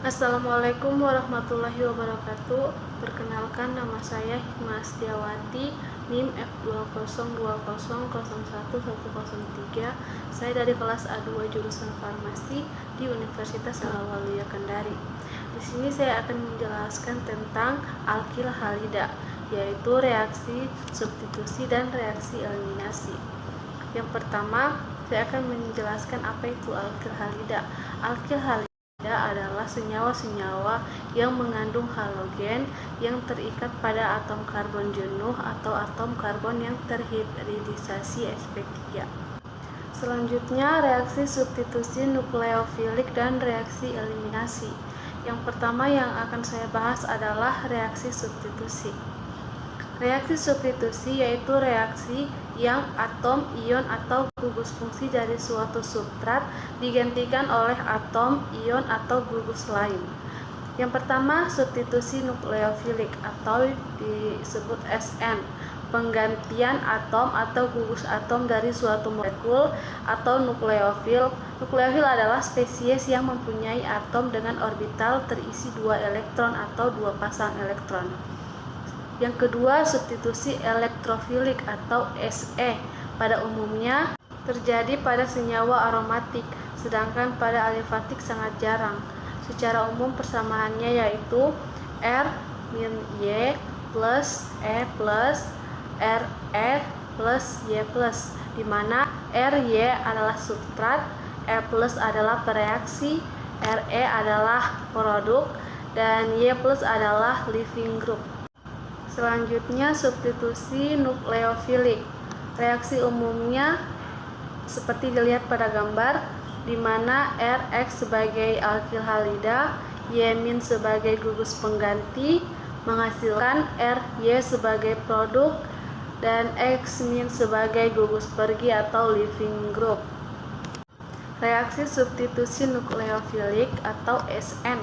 Assalamualaikum warahmatullahi wabarakatuh. Perkenalkan, nama saya Hikmah Astiawati, NIM F2020010103. Saya dari kelas A2 jurusan Farmasi di Universitas Al-Waluya Kendari. Di sini saya akan menjelaskan tentang alkil halida, yaitu reaksi substitusi dan reaksi eliminasi. Yang pertama, saya akan menjelaskan apa itu alkil halida. Alkil halida adalah senyawa-senyawa yang mengandung halogen yang terikat pada atom karbon jenuh atau atom karbon yang terhibridisasi sp3. Selanjutnya, reaksi substitusi nukleofilik dan reaksi eliminasi. Yang pertama yang akan saya bahas adalah reaksi substitusi. Reaksi substitusi yaitu reaksi yang atom, ion, atau gugus fungsi dari suatu substrat digantikan oleh atom, ion, atau gugus lain. Yang pertama, substitusi nukleofilik atau disebut SN, penggantian atom atau gugus atom dari suatu molekul atau nukleofil. Nukleofil adalah spesies yang mempunyai atom dengan orbital terisi 2 elektron atau 2 pasang elektron. Yang kedua, substitusi elektrofilik atau SE. Pada umumnya terjadi pada senyawa aromatik, sedangkan pada alifatik sangat jarang. Secara umum persamaannya yaitu R-Y plus E plus RE plus Y plus, di mana RY adalah substrat, E plus adalah pereaksi, RE adalah produk, dan Y plus adalah living group. Selanjutnya, substitusi nukleofilik. Reaksi umumnya seperti dilihat pada gambar, di mana Rx sebagai alkil halida, Y- sebagai gugus pengganti, menghasilkan Ry sebagai produk, dan X- sebagai gugus pergi atau living group. Reaksi substitusi nukleofilik atau SN.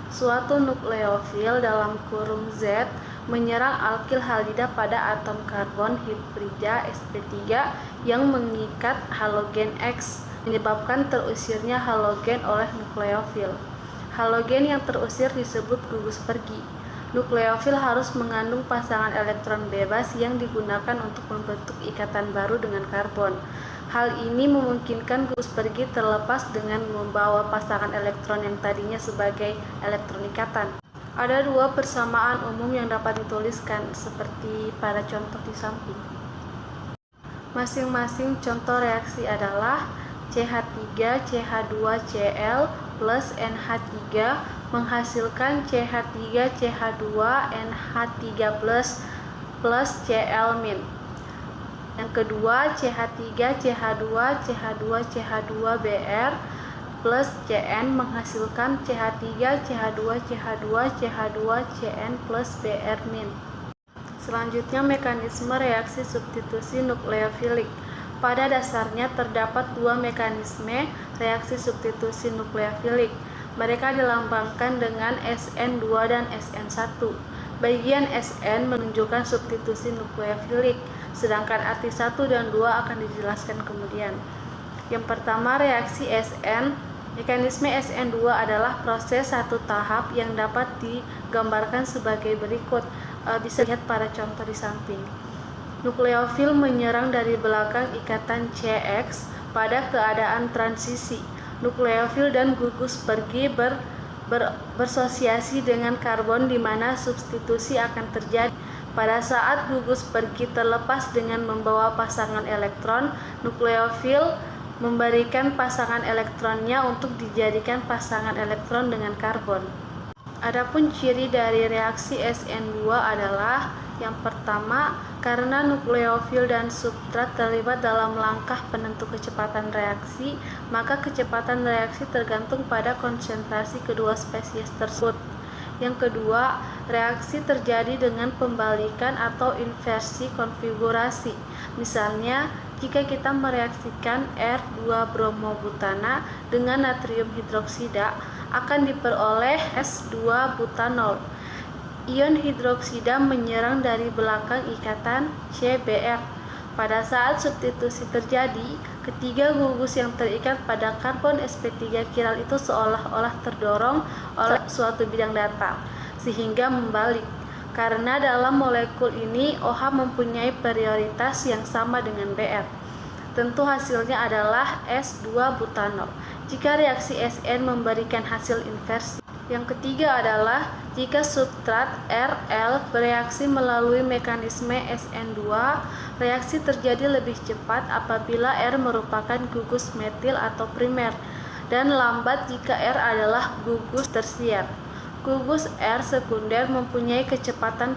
Suatu nukleofil dalam kurung Z menyerang alkil halida pada atom karbon hibrida sp3 yang mengikat halogen X, menyebabkan terusirnya halogen oleh nukleofil. Halogen yang terusir disebut gugus pergi. Nukleofil harus mengandung pasangan elektron bebas yang digunakan untuk membentuk ikatan baru dengan karbon. Hal ini memungkinkan gugus pergi terlepas dengan membawa pasangan elektron yang tadinya sebagai elektron ikatan. Ada 2 persamaan umum yang dapat dituliskan seperti pada contoh di samping. Masing-masing contoh reaksi adalah CH3CH2Cl plus NH3 menghasilkan CH3CH2NH3 plus Cl-. Yang kedua, CH3CH2CH2CH2Br plus Cn menghasilkan CH3CH2CH2CH2Cn plus Br-. Selanjutnya, mekanisme reaksi substitusi nukleofilik. Pada dasarnya terdapat 2 mekanisme reaksi substitusi nukleofilik. Mereka dilambangkan dengan SN2 dan SN1. Bagian SN menunjukkan substitusi nukleofilik, sedangkan arti 1 dan 2 akan dijelaskan kemudian. Yang pertama, reaksi SN. Mekanisme SN2 adalah proses satu tahap yang dapat digambarkan sebagai berikut. Bisa lihat pada contoh di samping. Nukleofil menyerang dari belakang ikatan CX pada keadaan transisi. Nukleofil dan gugus pergi bersosiasi dengan karbon, di mana substitusi akan terjadi. Pada saat gugus pergi terlepas dengan membawa pasangan elektron, nukleofil memberikan pasangan elektronnya untuk dijadikan pasangan elektron dengan karbon. Adapun ciri dari reaksi SN2 adalah yang pertama, karena nukleofil dan substrat terlibat dalam langkah penentu kecepatan reaksi, maka kecepatan reaksi tergantung pada konsentrasi kedua spesies tersebut. Yang kedua, reaksi terjadi dengan pembalikan atau inversi konfigurasi. Misalnya, jika kita mereaksikan R2-bromobutana dengan natrium hidroksida, akan diperoleh S2-butanol. Ion hidroksida menyerang dari belakang ikatan CBr. Pada saat substitusi terjadi, ketiga gugus yang terikat pada karbon sp3 kiral itu seolah-olah terdorong oleh suatu bidang datar, sehingga membalik. Karena dalam molekul ini OH mempunyai prioritas yang sama dengan Br. Tentu hasilnya adalah S2-butanol. Jika reaksi SN memberikan hasil inversi. Yang ketiga adalah jika substrat Rl bereaksi melalui mekanisme SN2, reaksi terjadi lebih cepat apabila R merupakan gugus metil atau primer, dan lambat jika R adalah gugus tersier. Gugus R sekunder mempunyai kecepatan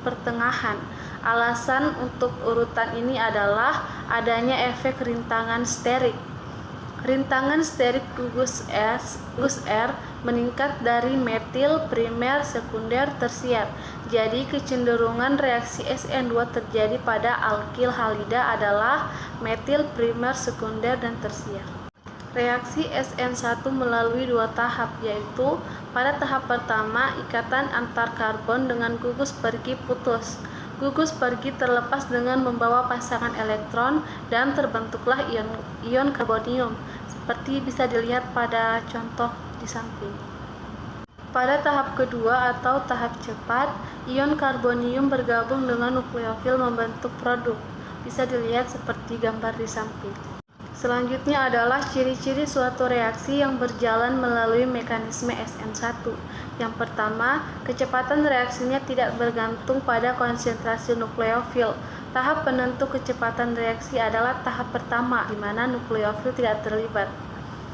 pertengahan. Alasan untuk urutan ini adalah adanya efek rintangan sterik. Rintangan sterik gugus R meningkat dari metil, primer, sekunder, tersier. Jadi kecenderungan reaksi SN2 terjadi pada alkil halida adalah metil, primer, sekunder, dan tersier. Reaksi SN1 melalui dua tahap, yaitu pada tahap pertama ikatan antar karbon dengan gugus pergi putus. Gugus pergi terlepas dengan membawa pasangan elektron dan terbentuklah ion karbonium, seperti bisa dilihat pada contoh di samping. Pada tahap kedua atau tahap cepat, ion karbonium bergabung dengan nukleofil membentuk produk, bisa dilihat seperti gambar di samping. Selanjutnya adalah ciri-ciri suatu reaksi yang berjalan melalui mekanisme SN1. Yang pertama, kecepatan reaksinya tidak bergantung pada konsentrasi nukleofil. Tahap penentu kecepatan reaksi adalah tahap pertama, di mana nukleofil tidak terlibat.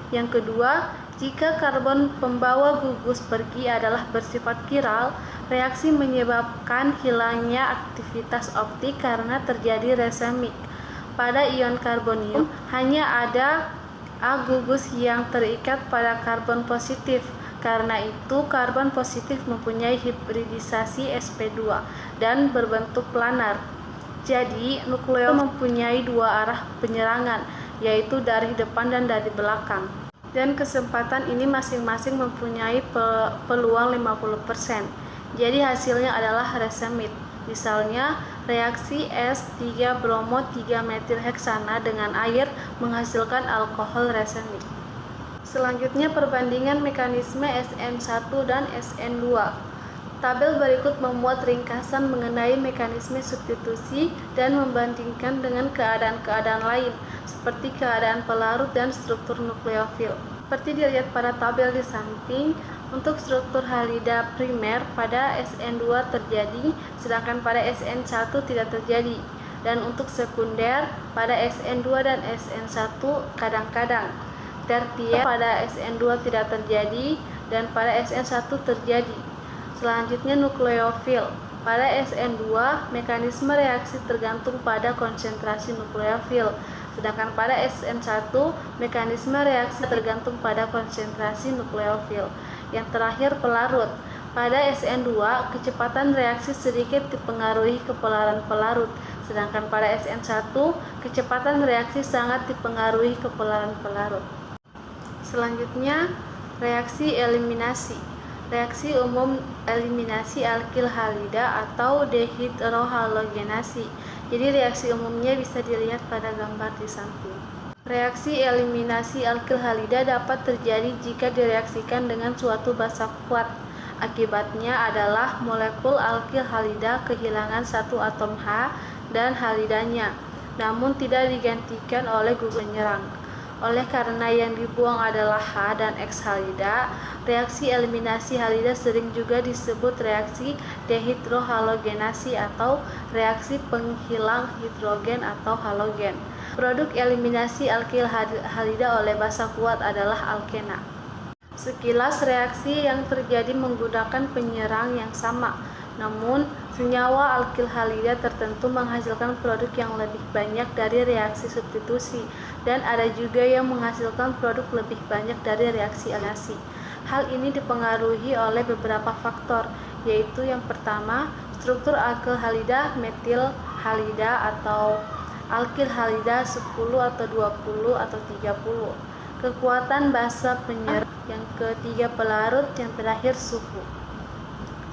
Yang kedua, jika karbon pembawa gugus pergi adalah bersifat chiral, reaksi menyebabkan hilangnya aktivitas optik karena terjadi racemic. Pada ion karbonium, hanya ada A gugus yang terikat pada karbon positif. Karena itu, karbon positif mempunyai hibridisasi sp2 dan berbentuk planar. Jadi, nukleofil mempunyai dua arah penyerangan, yaitu dari depan dan dari belakang. Dan kesempatan ini masing-masing mempunyai peluang 50%. Jadi hasilnya adalah racemate. Misalnya, reaksi S3 bromo 3 metilheksana dengan air menghasilkan alkohol racemic. Selanjutnya perbandingan mekanisme SN1 dan SN2. Tabel berikut memuat ringkasan mengenai mekanisme substitusi dan membandingkan dengan keadaan-keadaan lain, seperti keadaan pelarut dan struktur nukleofil. Seperti dilihat pada tabel di samping, untuk struktur halida primer pada SN2 terjadi, sedangkan pada SN1 tidak terjadi. Dan untuk sekunder pada SN2 dan SN1 kadang-kadang. Tertier pada SN2 tidak terjadi dan pada SN1 terjadi. Selanjutnya nukleofil. Pada SN2, mekanisme reaksi tergantung pada konsentrasi nukleofil. Sedangkan pada SN1, mekanisme reaksi tergantung pada konsentrasi nukleofil. Yang terakhir pelarut. Pada SN2, kecepatan reaksi sedikit dipengaruhi kepelaran pelarut. Sedangkan pada SN1, kecepatan reaksi sangat dipengaruhi kepelaran pelarut. Selanjutnya, reaksi eliminasi. Reaksi umum eliminasi alkil halida atau dehidrohalogenasi. Jadi reaksi umumnya bisa dilihat pada gambar di samping. Reaksi eliminasi alkil halida dapat terjadi jika direaksikan dengan suatu basa kuat. Akibatnya adalah molekul alkil halida kehilangan satu atom H dan halidanya, namun tidak digantikan oleh gugus penyerang. Oleh karena yang dibuang adalah H dan X halida, reaksi eliminasi halida sering juga disebut reaksi dehidrohalogenasi atau reaksi penghilang hidrogen atau halogen. Produk eliminasi alkil halida oleh basa kuat adalah alkena. Sekilas reaksi yang terjadi menggunakan penyerang yang sama, namun senyawa alkil halida tertentu menghasilkan produk yang lebih banyak dari reaksi substitusi, dan ada juga yang menghasilkan produk lebih banyak dari reaksi eliminasi. Hal ini dipengaruhi oleh beberapa faktor, yaitu yang pertama, struktur alkil halida metil halida atau alkil halida 10 atau 20 atau 30. Kekuatan basa penyerang, yang ketiga pelarut, yang terakhir suhu.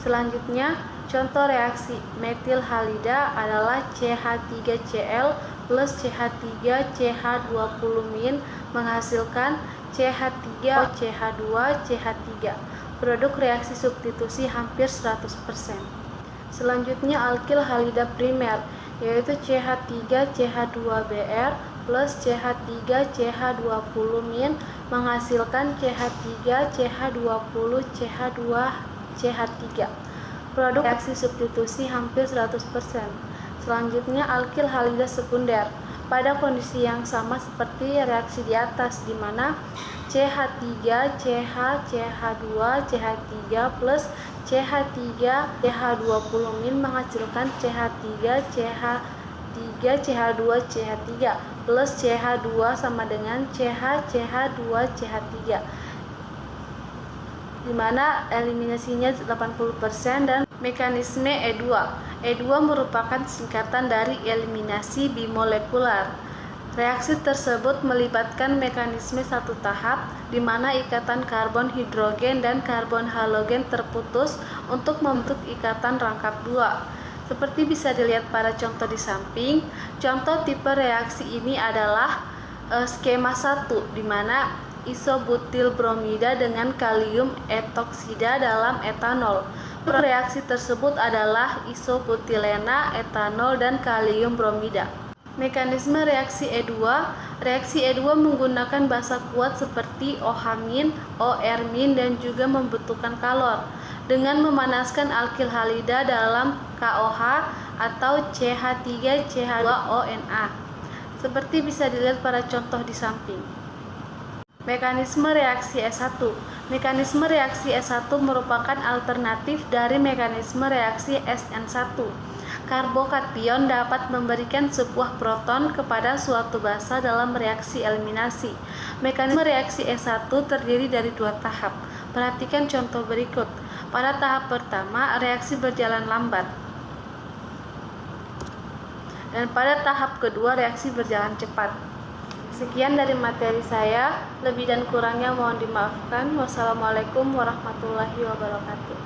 Selanjutnya, Contoh reaksi metil halida adalah CH3Cl plus CH3CH20- menghasilkan CH3OCH2CH3. Produk reaksi substitusi hampir 100%. Selanjutnya alkil halida primer, yaitu CH3CH2Br plus CH3CH20- menghasilkan CH3CH20CH2CH3. Produk reaksi substitusi hampir 100%. Selanjutnya alkil halida sekunder. Pada kondisi yang sama seperti reaksi di atas, di mana CH3CH2CH3 plus CH3CH20- menghasilkan CH3CH2CH3 plus CH2 sama dengan CH2CH3, di mana eliminasinya 80%. Dan mekanisme E2. E2 merupakan singkatan dari eliminasi bimolekular. Reaksi tersebut melibatkan mekanisme satu tahap, di mana ikatan karbon hidrogen dan karbon halogen terputus untuk membentuk ikatan rangkap dua. Seperti bisa dilihat pada contoh di samping, contoh tipe reaksi ini adalah skema 1, di mana isobutil bromida dengan kalium etoksida dalam etanol. Reaksi tersebut adalah isobutilena, etanol, dan kalium bromida. Mekanisme reaksi E2. Reaksi E2 menggunakan basa kuat seperti OH-, OR-, dan juga membutuhkan kalor dengan memanaskan alkil halida dalam KOH atau CH3CH2ONa. Seperti bisa dilihat pada contoh di samping. Mekanisme reaksi E1. Mekanisme reaksi E1 merupakan alternatif dari mekanisme reaksi SN1. Karbokation dapat memberikan sebuah proton kepada suatu basa dalam reaksi eliminasi. Mekanisme reaksi E1 terdiri dari dua tahap. Perhatikan contoh berikut. Pada tahap pertama, reaksi berjalan lambat. Dan pada tahap kedua, reaksi berjalan cepat. Sekian dari materi saya, lebih dan kurangnya mohon dimaafkan. Wassalamualaikum warahmatullahi wabarakatuh.